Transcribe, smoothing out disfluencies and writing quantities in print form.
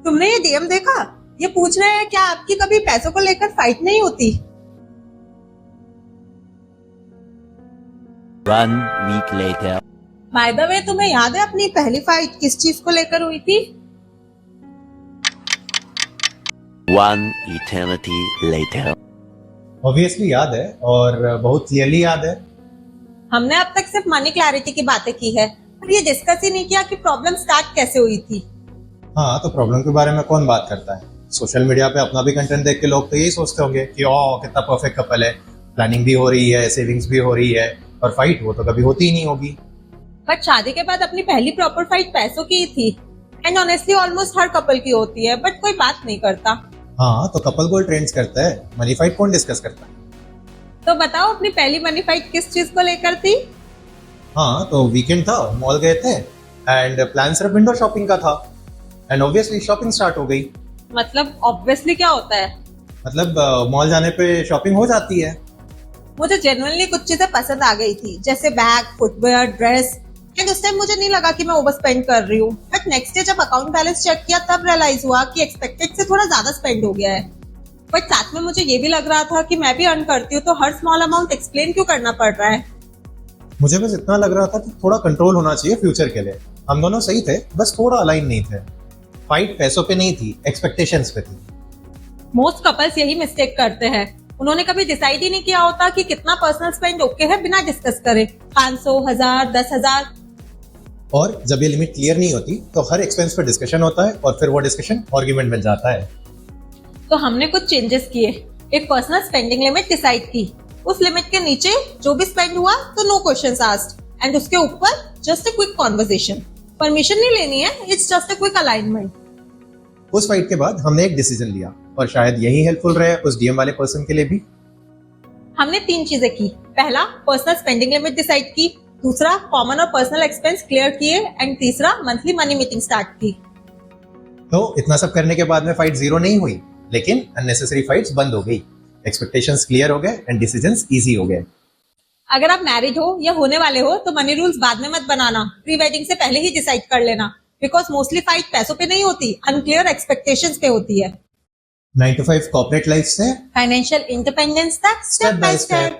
तुमने ये डीएम देखा? ये पूछ रहे हैं क्या आपकी कभी पैसों को लेकर फाइट नहीं होती? One week later. By the way, तुम्हें याद है अपनी पहली फाइट किस चीज को लेकर हुई थी? One eternity later. ऑब्वियसली याद है और बहुत क्लियरली याद है। हमने अब तक सिर्फ मनी क्लैरिटी की बातें की है, पर ये डिस्कस ही नहीं किया कि प्रॉब्लम स्टार्ट कैसे हुई थी। हाँ, तो प्रॉब्लम के बारे में कौन बात करता है? सोशल मीडिया पे अपना भी कंटेंट देख के लोग तो यही सोचते होंगे कि ओ कितना परफेक्ट कपल है, प्लानिंग भी हो रही है, सेविंग्स भी हो रही है, और फाइट वो तो कभी होती ही नहीं होगी। बट शादी के बाद अपनी पहली प्रॉपर फाइट पैसों की ही थी, and honestly almost her couple की होती है, बट कोई बात नहीं करता। हाँ, तो कपल गोल ट्रेंड्स करता है, मनी फाइट कौन डिस्कस करता है? तो बताओ अपनी पहली मनी फाइट किस चीज को लेकर थी? हाँ, तो वीकेंड था, मॉल गए थे एंड प्लान सिर्फ विंडो शॉपिंग का था एंड ऑब्वियसली शॉपिंग स्टार्ट हो गई। मतलब ऑब्वियसली क्या होता है? मतलब मॉल जाने पे शॉपिंग हो जाती है। मुझे जेन्युइनली कुछ चीजें पसंद आ गई थी, जैसे बैग, फुटवेयर, ड्रेस, एंड उस टाइम मुझे नहीं लगा कि मैं ओवर स्पेंड कर रही हूँ। बट नेक्स्ट डे जब अकाउंट बैलेंस चेक किया तब रियलाइज हुआ कि एक्सपेक्टेड से थोड़ा ज्यादा स्पेंड हो गया है। बट साथ में मुझे ये भी लग रहा था कि मैं भी अर्न करती हूँ, तो हर स्मॉल अमाउंट एक्सप्लेन क्यों करना पड़ रहा है? मुझे बस इतना लग रहा था कि थोड़ा कंट्रोल होना चाहिए फ्यूचर के लिए। हम दोनों सही थे, बस थोड़ा अलाइन नहीं थे। फाइट पैसों पे नहीं थी, एक्सपेक्टेशंस पे थी। मोस्ट कपल्स यही मिस्टेक करते हैं। उन्होंने कभी डिसाइड ही नहीं किया होता कि कितना पर्सनल स्पेंड ओके है बिना डिस्कस करे। 500, 1000, 10,000। और जब ये लिमिट क्लियर नहीं होती तो हर एक्सपेंस पे डिस्कशन होता है और फिर वो डिस्कशन आर्ग्यूमेंट बन जाता है। तो हमने कुछ चेंजेस किए, एक पर्सनल स्पेंडिंग लिमिट डिसाइड की। उस लिमिट के नीचे जो भी स्पेंड हुआ तो नो क्वेश्चंस आस्क्ड, एंड उसके ऊपर just a quick conversation. Permission नहीं लेनी है, it's just a quick alignment. उस फाइट के बाद हमने एक डिसीजन लिया और शायद यही हेल्पफुल रहे उस डीएम वाले पर्सन के लिए भी। हमने 3 चीजें की। पहला, पर्सनल स्पेंडिंग लिमिट डिसाइड की। दूसरा, कॉमन और पर्सनल एक्सपेंस क्लियर किए, एंड तीसरा, मंथली मनी मीटिंग स्टार्ट की। तो इतना सब करने के बाद में फाइट जीरो नहीं हुई, लेकिन अननेसेसरी फाइट्स बंद हो गई, एक्सपेक्टेशंस क्लियर हो गए एंड डिसीजंस इजी हो गए। अगर आप मैरिड हो या होने वाले हो तो मनी रूल्स बाद में मत बनाना, प्री वेडिंग से पहले ही डिसाइड कर लेना, बिकॉज मोस्टली फाइट पैसों पे नहीं होती, अनक्लियर एक्सपेक्टेशंस पे होती है। 9 to 5 कॉर्पोरेट लाइफ से फाइनेंशियल इंडिपेंडेंस तक स्टेप बाय स्टेप।